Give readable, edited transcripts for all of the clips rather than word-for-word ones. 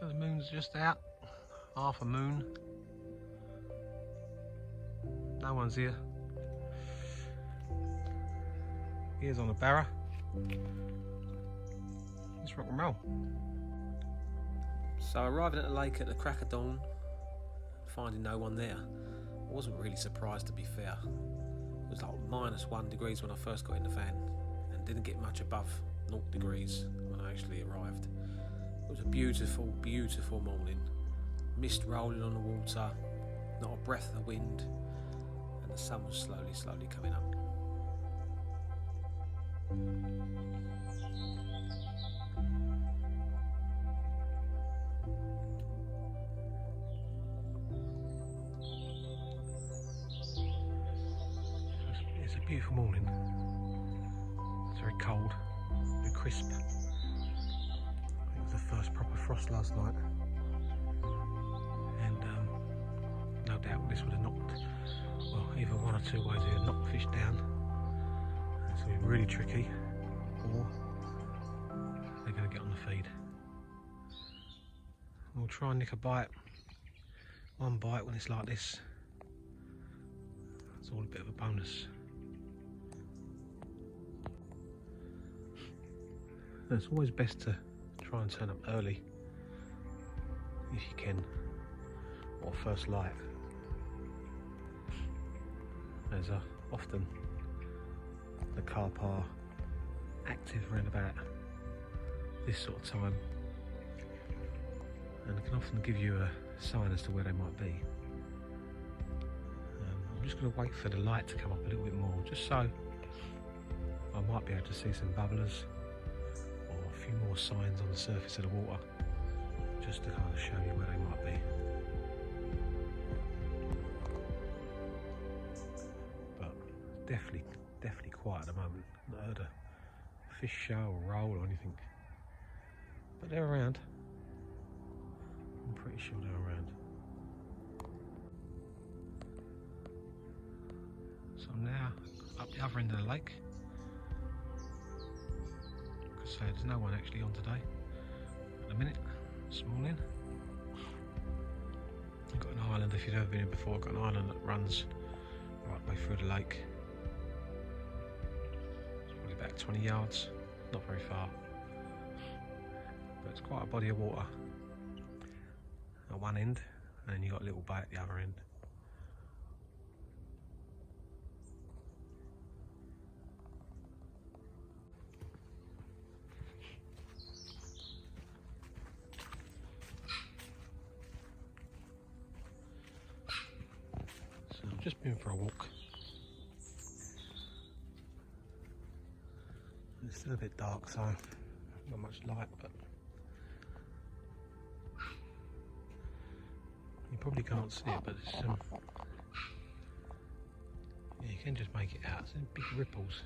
So the moon's just out, half a moon. No one's here. Here's on a barra. Let's rock and roll. So arriving at the lake at the crack of dawn, finding no one there, I wasn't really surprised, to be fair. It was like -1 degrees when I first got in the van and didn't get much above 0 degrees when I actually arrived. It was a beautiful, beautiful morning. Mist rolling on the water, not a breath of the wind, and the sun was slowly, slowly coming up. It's a beautiful morning. It's very cold, very crisp. I think it was the first proper frost last night, and no doubt this would have knocked, well, either one or two ways. It would have knocked fish down. It's going to be really tricky, or they're going to get on the feed. We'll try and nick a bite, one bite when it's like this. It's all a bit of a bonus. It's always best to try and turn up early if you can, or first light, as often the carp are active around about this sort of time, and it can often give you a sign as to where they might be. I'm just going to wait for the light to come up a little bit more, just so I might be able to see some bubblers or a few more signs on the surface of the water, just to kind of show you where they might be. But definitely quiet at the moment. Not heard a fish show or roll or anything, but they're around. I'm pretty sure they're around. So I'm now up the other end of the lake. Like I say, there's no one actually on today at the minute, this morning. I've got an island, if you've ever been in before, I've got an island that runs right way through the lake. It's probably about 20 yards, not very far. But it's quite a body of water at one end, and then you've got a little bay at the other end. So I've just been for a walk. It's still a bit dark, so not much light, but you probably can't see it, but it's yeah, you can just make it out. It's in big ripples,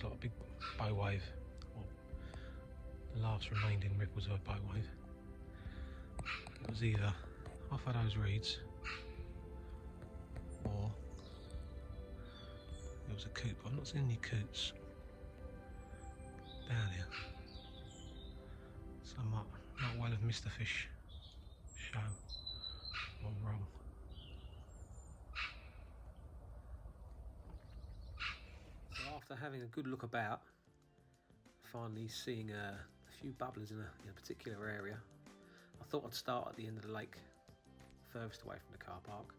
like a big bow wave, or the last remaining ripples of a bow wave. It was either off of those reeds, or it was a coot. I've not seen any coots down here, so I might well have missed a fish show or roll. So after having a good look about, finally seeing a few bubblers in a particular area, I thought I'd start at the end of the lake, furthest away from the car park,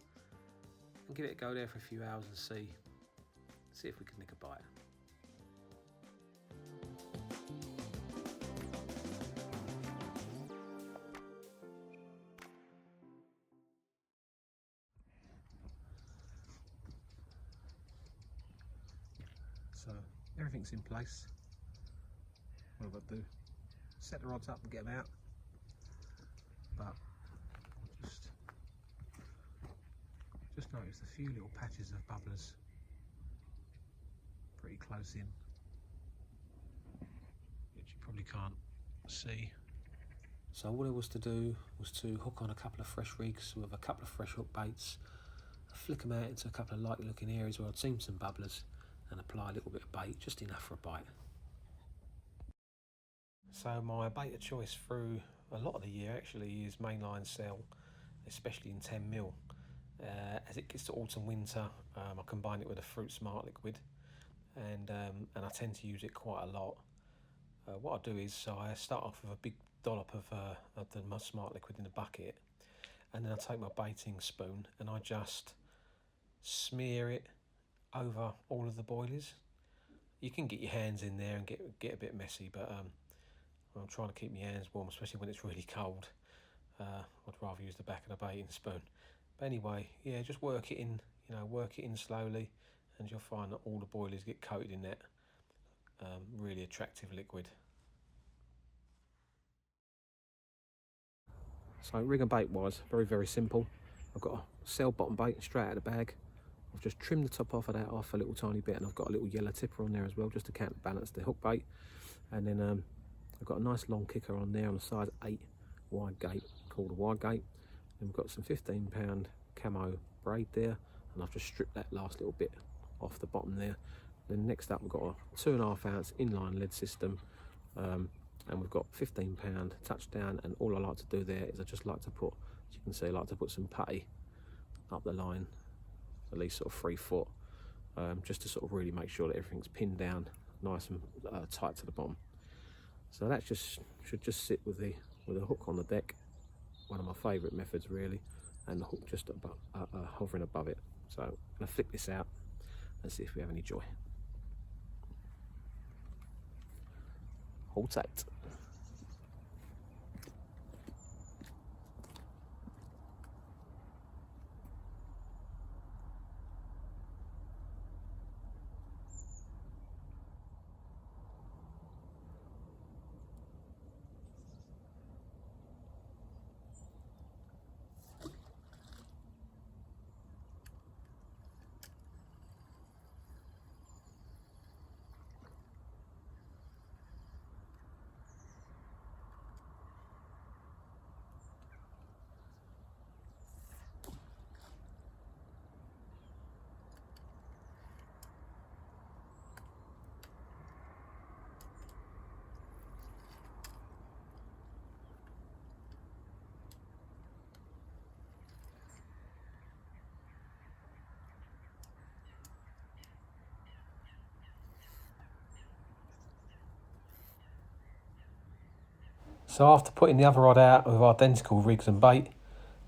and give it a go there for a few hours and see if we can nick a bite. So everything's in place. What have I got to do? Set the rods up and get them out. But just noticed a few little patches of bubblers pretty close in, which you probably can't see. So all there was to do was to hook on a couple of fresh rigs with a couple of fresh hook baits, flick them out into a couple of likely looking areas where I'd seen some bubblers, and apply a little bit of bait, just enough for a bite. So my bait of choice through a lot of the year actually is mainline cell, especially in 10mm. As it gets to autumn winter, I combine it with a fruit smart liquid, and I tend to use it quite a lot. What I do is I start off with a big dollop of the smart liquid in a bucket, and then I take my baiting spoon and I just smear it over all of the boilies. You can get your hands in there and get a bit messy, but I'm trying to keep my hands warm, especially when it's really cold. I'd rather use the back of the baiting spoon. But anyway, yeah, just work it in, work it in slowly, and you'll find that all the boilies get coated in that really attractive liquid. So rig and bait wise, very simple. I've got a cell bottom bait straight out of the bag. I've just trimmed the top off of that off a little tiny bit, and I've got a little yellow tipper on there as well, just to counterbalance the hook bait. And then I've got a nice long kicker on there on a size 8 wide gate, called a wide gate. And we've got some 15-pound camo braid there, and I've just stripped that last little bit off the bottom there. Then next up we've got a 2.5 ounce inline lead system, and we've got 15-pound touchdown. And all I like to do there is I just like to put, as you can see, I like to put some putty up the line, at least sort of 3 foot, just to sort of really make sure that everything's pinned down nice and tight to the bottom. So that should just sit with a hook on the deck, one of my favourite methods really, and the hook just above, hovering above it. So I'm going to flip this out and see if we have any joy. Hold tight. So after putting the other rod out with identical rigs and bait,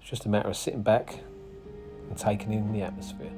it's just a matter of sitting back and taking in the atmosphere.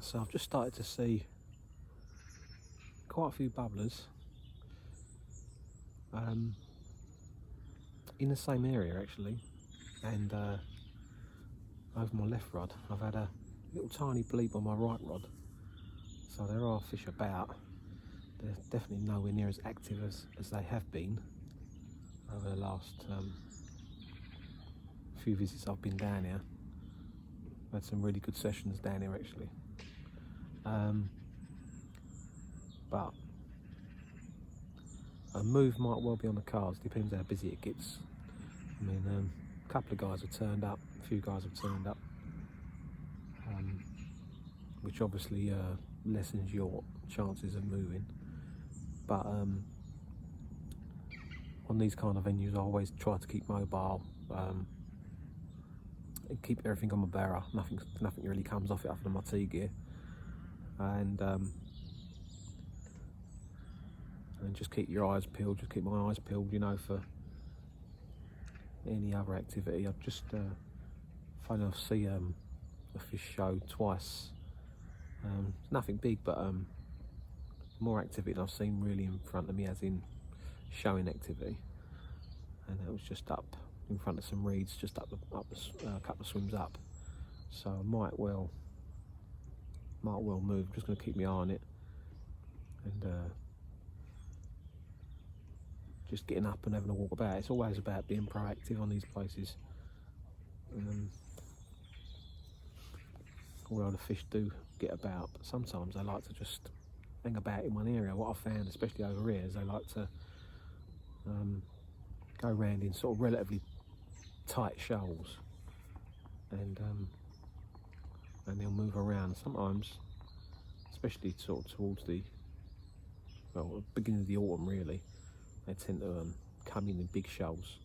So I've just started to see quite a few bubblers in the same area actually, and over my left rod I've had a little tiny bleep on my right rod. So there are fish about. They're definitely nowhere near as active as they have been over the last few visits I've been down here. I've had some really good sessions down here actually. But a move might well be on the cards, depends how busy it gets. I mean, a couple of guys have turned up, a few guys have turned up, which obviously lessens your chances of moving. But on these kind of venues I always try to keep mobile, and keep everything on my barra. Nothing really comes off it other than my T gear, and just keep your eyes peeled. Just keep my eyes peeled, you know, for any other activity. I've just funny enough see a fish show twice. Nothing big, but more activity than I've seen really in front of me, as in showing activity. And it was just up in front of some reeds, just up a couple of swims up. So I might well move. I'm just going to keep my eye on it, and just getting up and having a walk about. It's always about being proactive on these places. Although the fish do get about, but sometimes they like to just hang about in one area. What I've found, especially over here, is they like to go around in sort of relatively tight shoals, and they'll move around. Sometimes, especially sort of towards the beginning of the autumn, really, they tend to come in big shoals,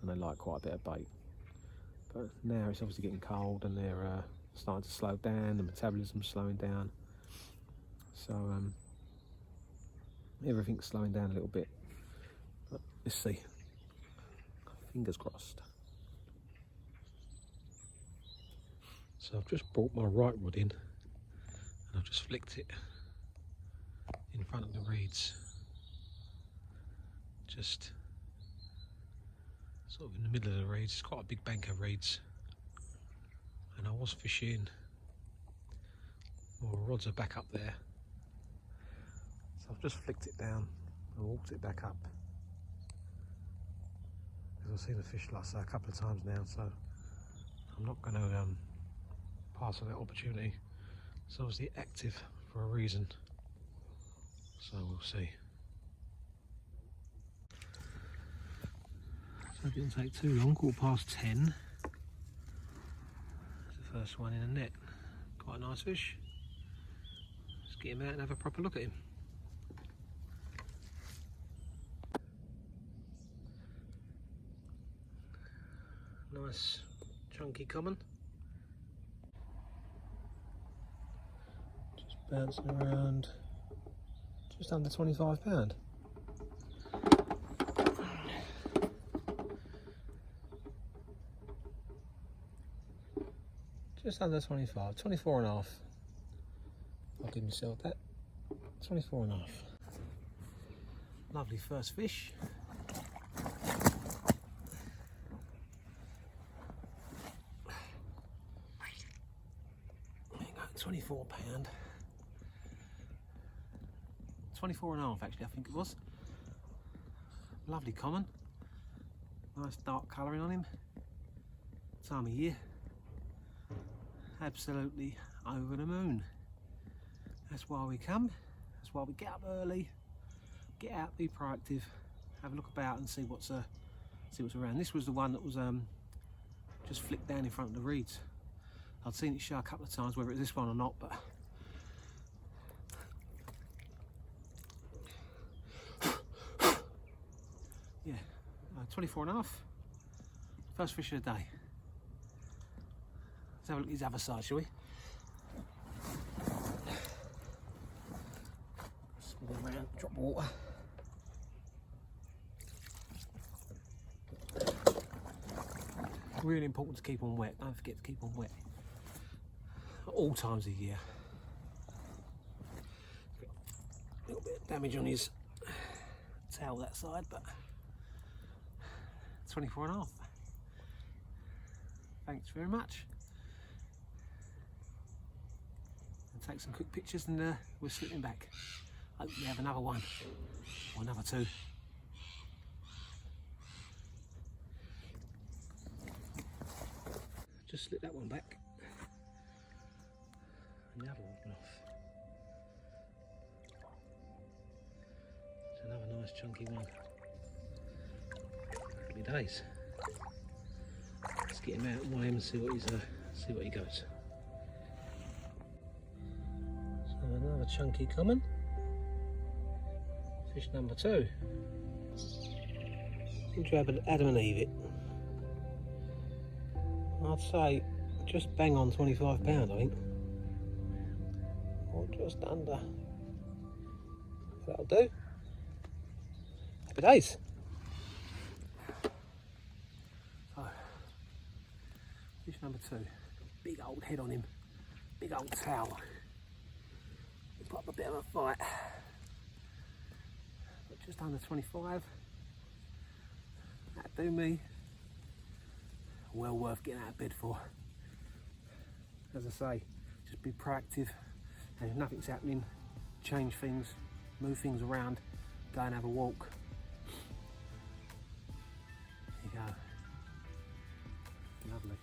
and they like quite a bit of bait. But now it's obviously getting cold, and they're starting to slow down. The metabolism's slowing down, so everything's slowing down a little bit. But let's see. Fingers crossed. So I've just brought my right rod in, and I've just flicked it in front of the reeds, just sort of in the middle of the reeds. It's quite a big bank of reeds, and I was fishing. My rods are back up there, so I've just flicked it down and walked it back up, because I've seen the fish, like I say, a couple of times now, so I'm not going to pass on that opportunity. It's obviously active for a reason, so we'll see. So it didn't take too long, 10:15. That's the first one in the net. Quite a nice fish. Let's get him out and have a proper look at him. Nice chunky common. Just bouncing around, just under 25 pound. Just under 25, 24 and a half. I'll give myself that. 24 and a half. Lovely first fish. There you go, 24 pound. 24 and a half actually, I think it was. Lovely common. Nice dark colouring on him. Time of year. Absolutely over the moon. That's why we come. That's why we get up early, get out, be proactive, have a look about and see what's around. This was the one that was just flicked down in front of the reeds. I'd seen it show a couple of times, whether it's this one or not, but yeah, 24 and a half. First fish of the day. Let's have a look at his other side, shall we? Spin around, drop water. Really important to keep on wet. Don't forget to keep on wet at all times of year. damage on his tail that side, but 24.5. Thanks very much. And take some quick pictures, and we're slipping back. Hopefully have another one or another two. Just slip that one back, and the other one off. It's another nice chunky one. Happy days. Let's get him out and weigh him and see what he goes. So another chunky coming. Fish number 2. We'll grab an Adam and Eve it. I'd say just bang on 25 pound, I think. Or just under. That'll do. Happy days. So, fish number 2. Big old head on him. Big old tail. We'll put up a bit of a fight. But just under 25. That'd do me. Well worth getting out of bed for. As I say, just be proactive, and if nothing's happening, change things, move things around, go and have a walk. There you go. Lovely.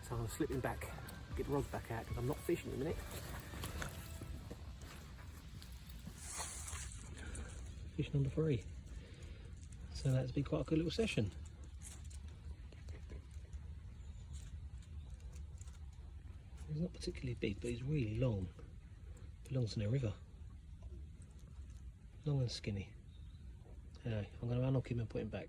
So I'm slipping back, get the rods back out because I'm not fishing in a minute. Fish number 3. So that's been quite a good little session. He's not particularly big, but he's really long. Belongs in a river. Long and skinny. Anyway, I'm going to unhook him and put him back.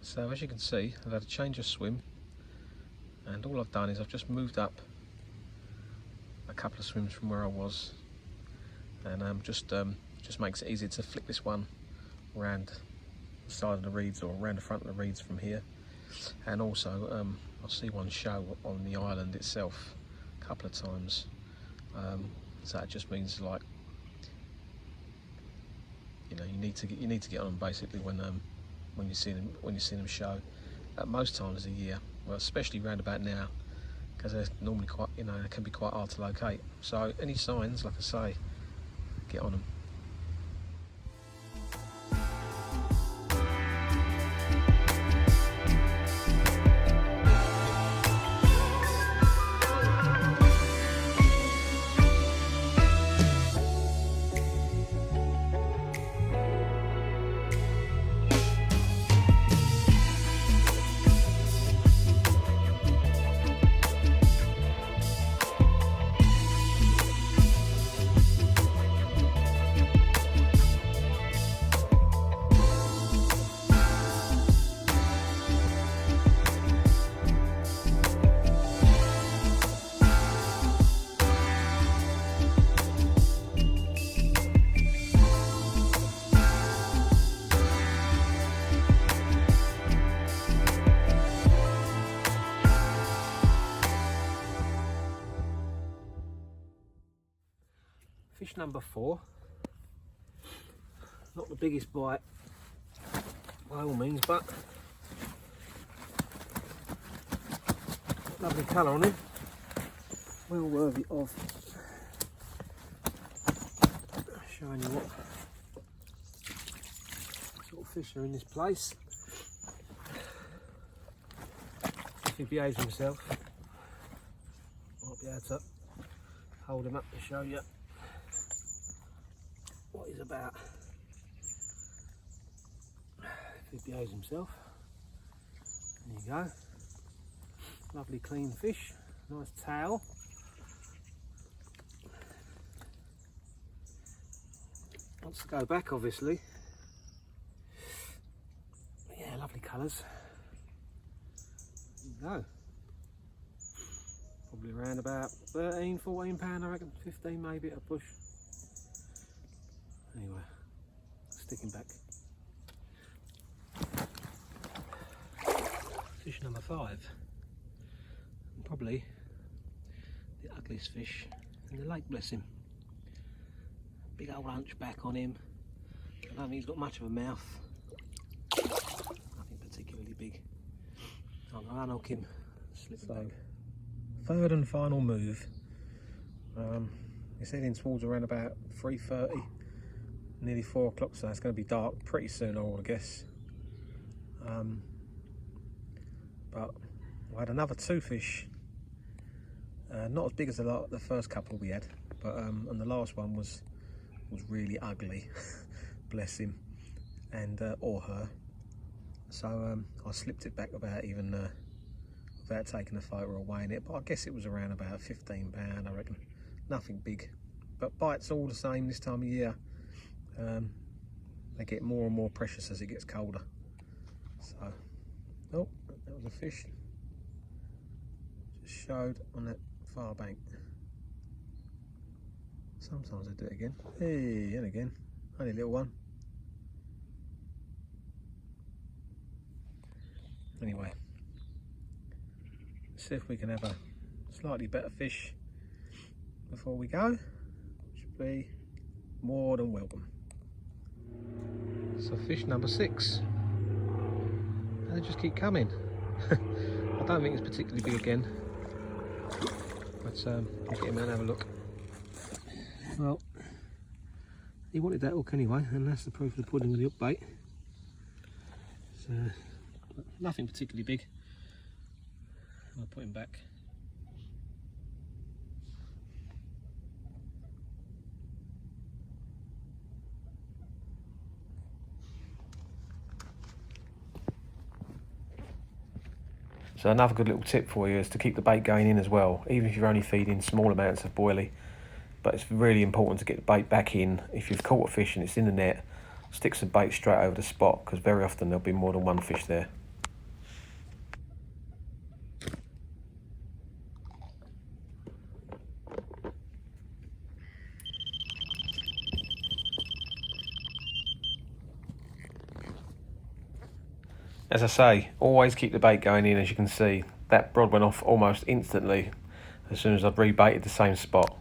So as you can see, I've had a change of swim, and all I've done is I've just moved up a couple of swims from where I was, and just makes it easier to flick this one around the side of the reeds or around the front of the reeds from here. And also I'll see one show on the island itself a couple of times, so that just means, like, you know, you need to get on them basically when you see them show at most times of the year. Well, especially round about now, because they're normally quite, you know, they can be quite hard to locate. So any signs, like I say, get on them. Fish number 4, not the biggest bite by all means, but lovely colour on him, well worthy of showing you what sort of fish are in this place. If he behaves himself, might be able to hold him up to show you what he's about. If he behaves himself. There you go. Lovely clean fish, nice tail. Wants to go back obviously, Lovely colours. There you go. Probably around about 13, 14 pound, I reckon. 15 maybe at a push. Anyway, sticking back. Fish number 5. And probably the ugliest fish in the lake, bless him. Big old hunchback on him. I don't think he's got much of a mouth. Nothing particularly big. I'm going to unhook him. Slip back. Third and final move. It's heading towards around about 3:30, nearly 4 o'clock, so it's going to be dark pretty soon, I would guess. But I had another 2 fish, not as big as the first couple we had, but and the last one was really ugly, bless him, and or her. So I slipped it back without even without taking a photo or weighing it, but I guess it was around about 15 pound, I reckon. Nothing big, but bites all the same this time of year. They get more and more precious as it gets colder. So, oh, that was a fish. Just showed on that far bank. Sometimes I do it again. Hey, and again. Only a little one. Anyway, let's see if we can have a slightly better fish before we go, which would be more than welcome. So fish number 6. They just keep coming. I don't think it's particularly big again, but I'll get him out and have a look. Well, he wanted that hook anyway, and that's the proof of the pudding with the hook bait. So, nothing particularly big. I'll put him back. So another good little tip for you is to keep the bait going in as well, even if you're only feeding small amounts of boilie. But it's really important to get the bait back in. If you've caught a fish and it's in the net, stick some bait straight over the spot, because very often there'll be more than one fish there. As I say, always keep the bait going in. As you can see, that rod went off almost instantly as soon as I'd rebaited the same spot.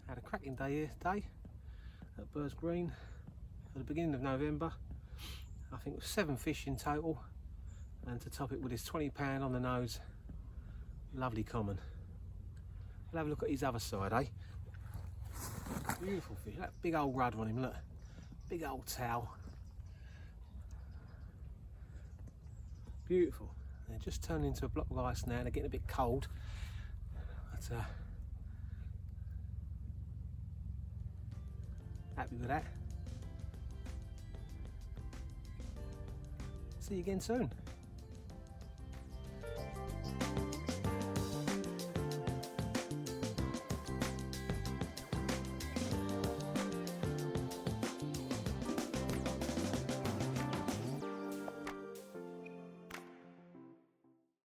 Had a cracking day here today at Birds Green at the beginning of November. I think it was 7 fish in total, and to top it with his 20 pound on the nose, lovely common. We'll have a look at his other side, eh? Beautiful fish. That big old rudder on him, look. Big old towel. Beautiful. They're just turning into a block of ice now. They're getting a bit cold. But happy with that. See you again soon.